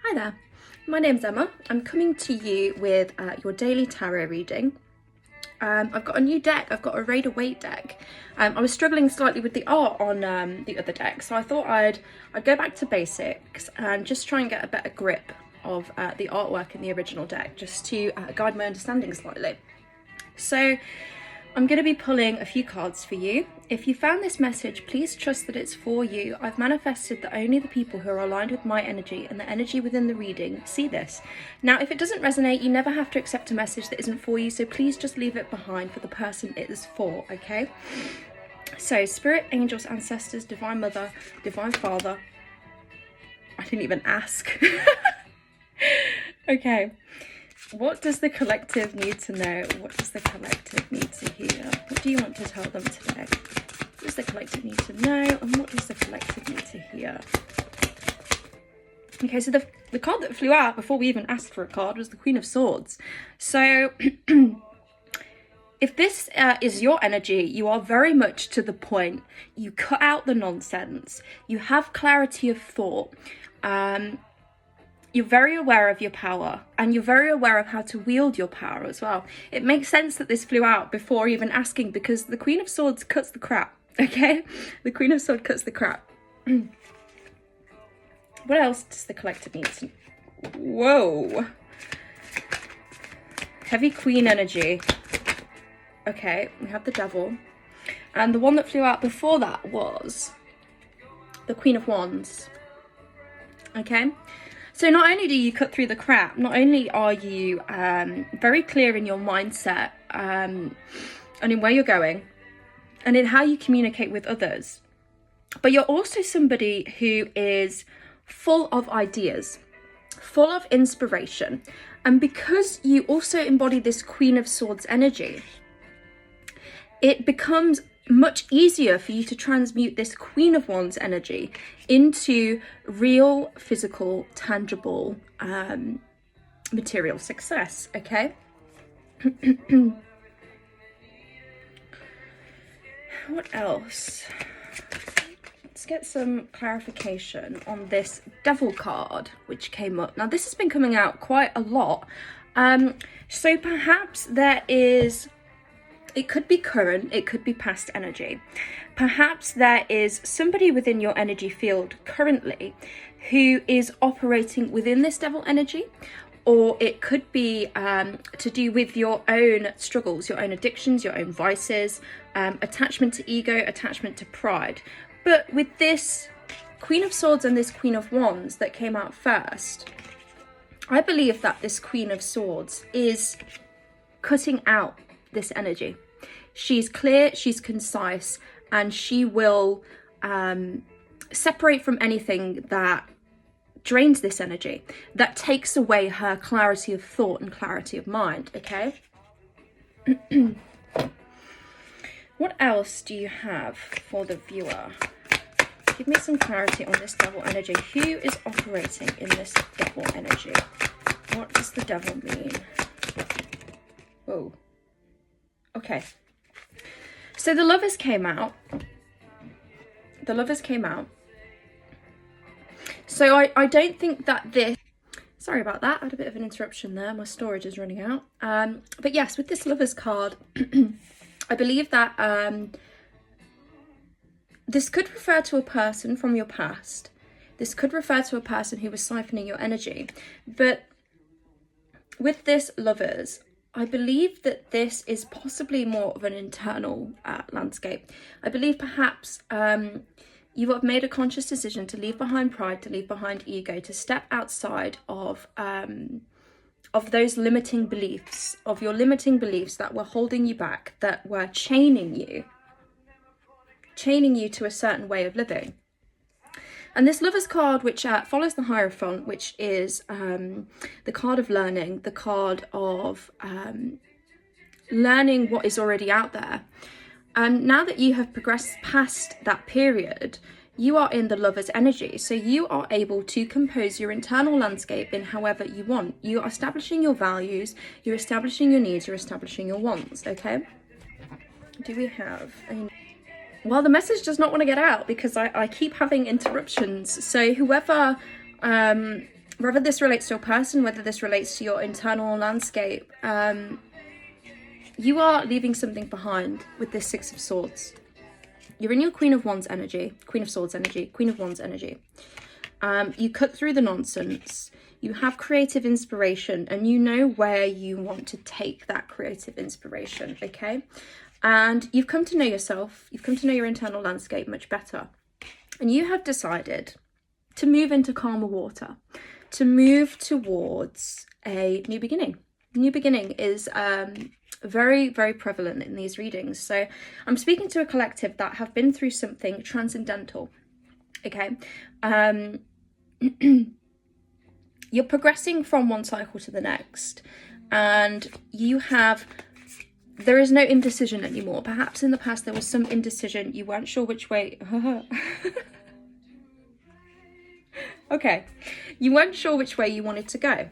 Hi there, my name's Emma. I'm coming to you with your daily tarot reading. I've got a new deck. I've got a Rider-Waite deck. I was struggling slightly with the art on the other deck, so I thought I'd go back to basics and just try and get a better grip of the artwork in the original deck, just to guide my understanding slightly. So I'm going to be pulling a few cards for you. If you found this message, please trust that it's for you. I've manifested that only the people who are aligned with my energy and the energy within the reading see this. Now, if it doesn't resonate, you never have to accept a message that isn't for you, so please just leave it behind for the person it is for, okay? So, spirit, angels, ancestors, divine mother, divine father. I didn't even ask. Okay. What does the collective need to know? What does the collective need to hear? What do you want to tell them today? What does the collective need to know? And what does the collective need to hear? Okay, so the card that flew out before we even asked for a card was the Queen of Swords. So if this is your energy, you are very much to the point. You cut out the nonsense. You have clarity of thought. You're very aware of your power, and you're very aware of how to wield your power as well. It makes sense that this flew out before even asking, because the Queen of Swords cuts the crap, okay? The Queen of Swords cuts the crap. What else does the collective need to... Whoa. Heavy Queen energy. Okay, we have the Devil. And the one that flew out before that was the Queen of Wands. Okay? So not only do you cut through the crap, not only are you very clear in your mindset and in where you're going and in how you communicate with others, but you're also somebody who is full of ideas, full of inspiration. And because you also embody this Queen of Swords energy, it becomes much easier for you to transmute this Queen of Wands energy into real, physical, tangible, material success, okay? What else? Let's get some clarification on this Devil card, which came up. Now, this has been coming out quite a lot. So perhaps there is... It could be current, it could be past energy. Perhaps there is somebody within your energy field currently who is operating within this Devil energy, or it could be to do with your own struggles, your own addictions, your own vices, attachment to ego, attachment to pride. But with this Queen of Swords and this Queen of Wands that came out first, I believe that this Queen of Swords is cutting out this energy. She's clear, she's concise, and she will separate from anything that drains this energy, that takes away her clarity of thought and clarity of mind, okay? What else do you have for the viewer? Give me some clarity on this Devil energy. Who is operating in this Devil energy? What does the Devil mean? Whoa. Okay. So the Lovers came out. The Lovers came out. So I don't think that this... Sorry about that. I had a bit of an interruption there. My storage is running out. But yes, with this Lovers card, I believe that this could refer to a person from your past. This could refer to a person who was siphoning your energy. But with this Lovers, I believe that this is possibly more of an internal landscape. I believe perhaps you have made a conscious decision to leave behind pride, to leave behind ego, to step outside of those limiting beliefs, of your limiting beliefs that were holding you back, that were chaining you to a certain way of living. And this Lovers card, which follows the Hierophant, which is the card of learning, the card of learning what is already out there. And now that you have progressed past that period, you are in the Lovers energy. So you are able to compose your internal landscape in however you want. You are establishing your values, you're establishing your needs, you're establishing your wants, okay? Do we have any... Well, the message does not want to get out because I keep having interruptions. So whoever whether this relates to a person, whether this relates to your internal landscape, you are leaving something behind with this Six of Swords. You're in your Queen of Wands energy, Queen of Swords energy, Queen of Wands energy. You cut through the nonsense. You have creative inspiration, and you know where you want to take that creative inspiration, okay? And you've come to know yourself. You've come to know your internal landscape much better. And you have decided to move into calmer water, to move towards a new beginning. New beginning is very, very prevalent in these readings. So I'm speaking to a collective that have been through something transcendental, okay? You're progressing from one cycle to the next, and there is no indecision anymore. Perhaps in the past there was some indecision. You weren't sure which way. Okay, you weren't sure which way you wanted to go.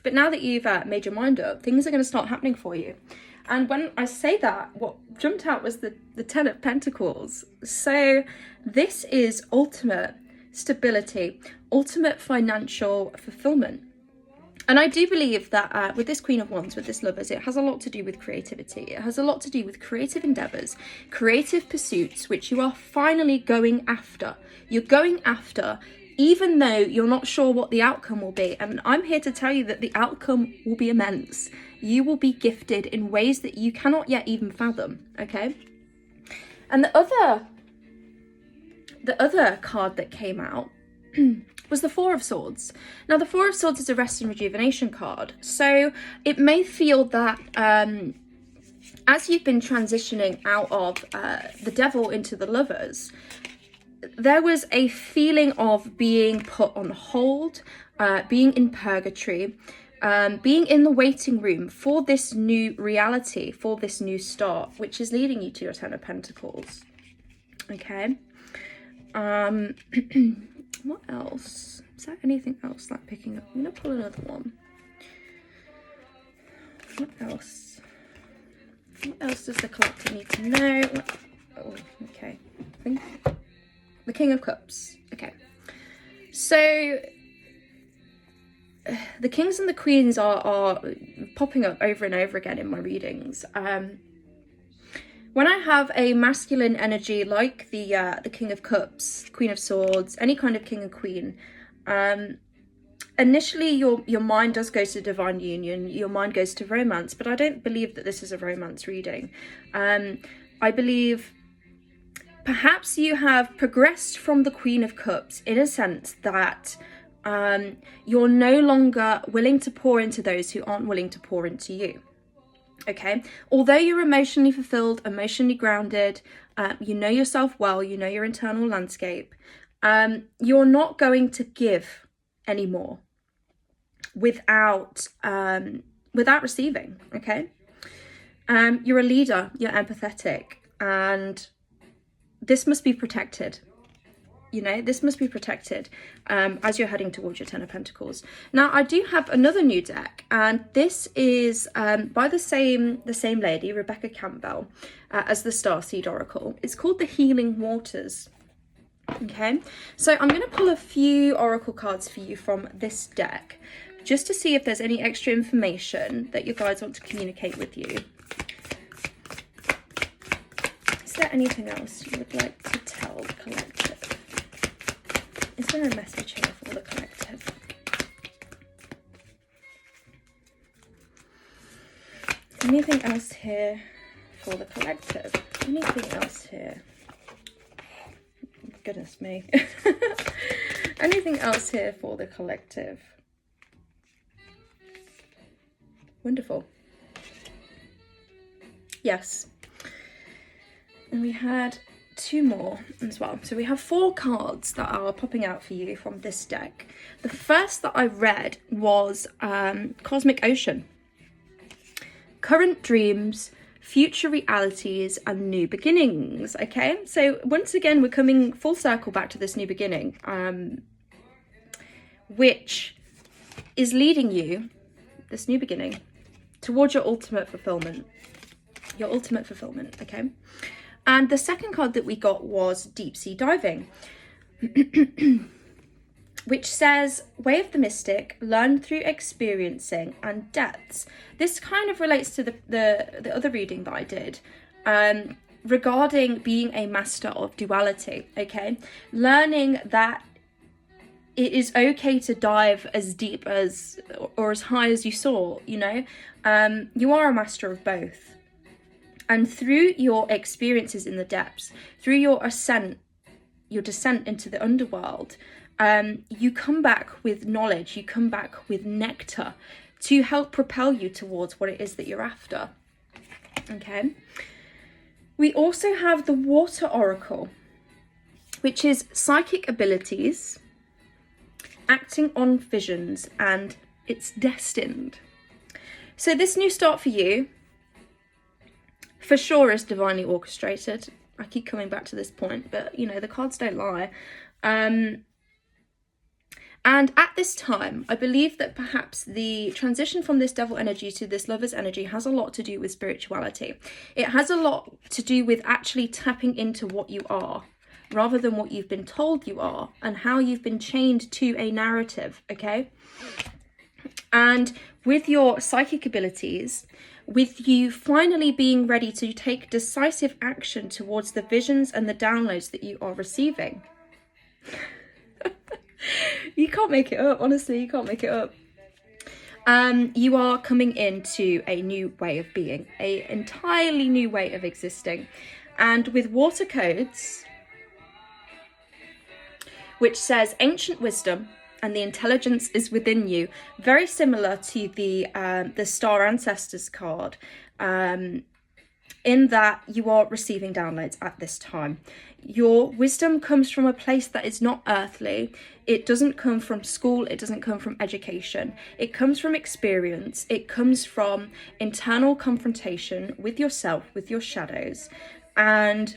But now that you've made your mind up, things are going to start happening for you. And when I say that, what jumped out was the Ten of Pentacles. So this is ultimate stability, ultimate financial fulfillment. And I do believe that with this Queen of Wands, with this Lovers, it has a lot to do with creativity. It has a lot to do with creative endeavours, creative pursuits, which you are finally going after. You're going after, even though you're not sure what the outcome will be. And I'm here to tell you that the outcome will be immense. You will be gifted in ways that you cannot yet even fathom, okay? And the other card that came out was the Four of Swords. Now, the Four of Swords is a rest and rejuvenation card. So it may feel that as you've been transitioning out of the Devil into the Lovers, there was a feeling of being put on hold, being in purgatory, being in the waiting room for this new reality, for this new start, which is leading you to your Ten of Pentacles. Okay. What else? Is there anything else that I'm picking up? I'm going to pull another one. What else? What else does the collector need to know? Oh, okay. The King of Cups. Okay. So the kings and the queens are popping up over and over again in my readings. When I have a masculine energy like the King of Cups, Queen of Swords, any kind of king and queen, initially your mind does go to divine union, your mind goes to romance, but I don't believe that this is a romance reading. I believe perhaps you have progressed from the Queen of Cups in a sense that you're no longer willing to pour into those who aren't willing to pour into you. Okay, although you're emotionally fulfilled, emotionally grounded, you know yourself well, you know your internal landscape, you're not going to give anymore without receiving. Okay, you're a leader, you're empathetic, and this must be protected. You know, this must be protected as you're heading towards your Ten of Pentacles. Now, I do have another new deck, and this is by the same lady, Rebecca Campbell, as the Starseed Oracle. It's called the Healing Waters. Okay, so I'm going to pull a few oracle cards for you from this deck, just to see if there's any extra information that your guides want to communicate with you. Is there anything else you would like to tell the collective? Is there a message here for the collective? Anything else here for the collective? Anything else here? Goodness me. Anything else here for the collective? Wonderful. Yes. And we had two more as well. So we have 4 cards that are popping out for you from this deck. The first that I read was Cosmic Ocean. Current dreams, future realities, and new beginnings. Okay, so once again we're coming full circle back to this new beginning, which is leading you, this new beginning, towards your ultimate fulfillment. Your ultimate fulfillment, okay? And the second card that we got was Deep Sea Diving. which says, way of the mystic, learn through experiencing and depths. This kind of relates to the other reading that I did, regarding being a master of duality, okay? Learning that it is okay to dive as deep as, or as high as you soar, you know? You are a master of both. And through your experiences in the depths, through your descent into the underworld, you come back with knowledge, you come back with nectar to help propel you towards what it is that you're after, okay? We also have the Water Oracle, which is psychic abilities, acting on visions, and it's destined. So this new start for you, for sure, is divinely orchestrated. I keep coming back to this point, but you know, the cards don't lie. And at this time, I believe that perhaps the transition from this devil energy to this lover's energy has a lot to do with spirituality. It has a lot to do with actually tapping into what you are, rather than what you've been told you are, and how you've been chained to a narrative, okay? And with your psychic abilities, with you finally being ready to take decisive action towards the visions and the downloads that you are receiving. You can't make it up, honestly, you can't make it up. You are coming into a new way of being, an entirely new way of existing. And with water codes, which says ancient wisdom and the intelligence is within you, very similar to the Star Ancestors card, in that you are receiving downloads at this time. Your wisdom comes from a place that is not earthly. It doesn't come from school. It doesn't come from education. It comes from experience. It comes from internal confrontation with yourself, with your shadows. And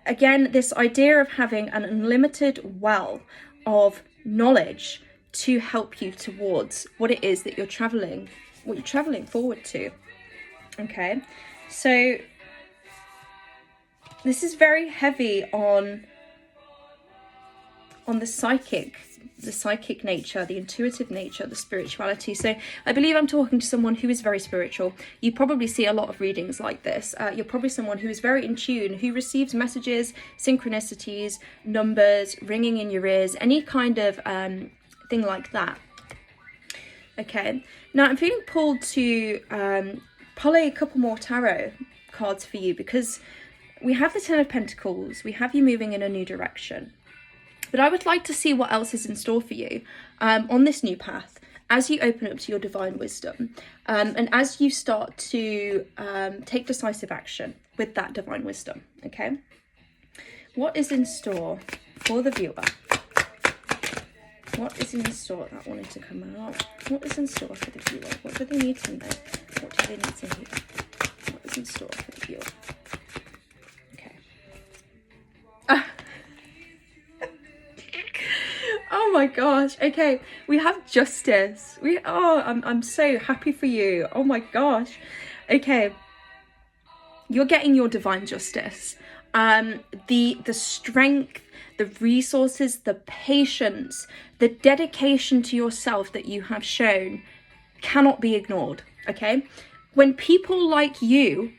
again, this idea of having an unlimited well of knowledge to help you towards what it is that you're traveling forward to. Okay, so this is very heavy on the psychic nature, the intuitive nature, the spirituality. So I believe I'm talking to someone who is very spiritual. You probably see a lot of readings like this. You're probably someone who is very in tune, who receives messages, synchronicities, numbers, ringing in your ears, any kind of thing like that. Okay, now I'm feeling pulled to pull a couple more tarot cards for you, because we have the Ten of Pentacles, we have you moving in a new direction. But I would like to see what else is in store for you on this new path as you open up to your divine wisdom, and as you start to take decisive action with that divine wisdom, okay? What is in store for the viewer? What is in store? That wanted to come out. What is in store for the viewer? What do they need to know? What do they need to hear? What is in store for the viewer? Okay. Oh my gosh. Okay, we have justice. I'm so happy for you. Oh my gosh. Okay. You're getting your divine justice. The strength, the resources, the patience, the dedication to yourself that you have shown cannot be ignored, okay? When people like you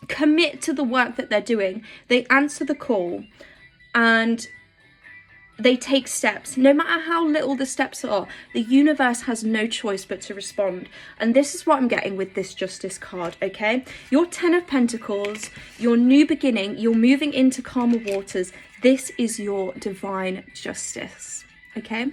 commit to the work that they're doing, they answer the call and they take steps. No matter how little the steps are, the universe has no choice but to respond. And this is what I'm getting with this Justice card, okay? Your Ten of Pentacles, your new beginning, you're moving into calmer waters. This is your divine justice, okay?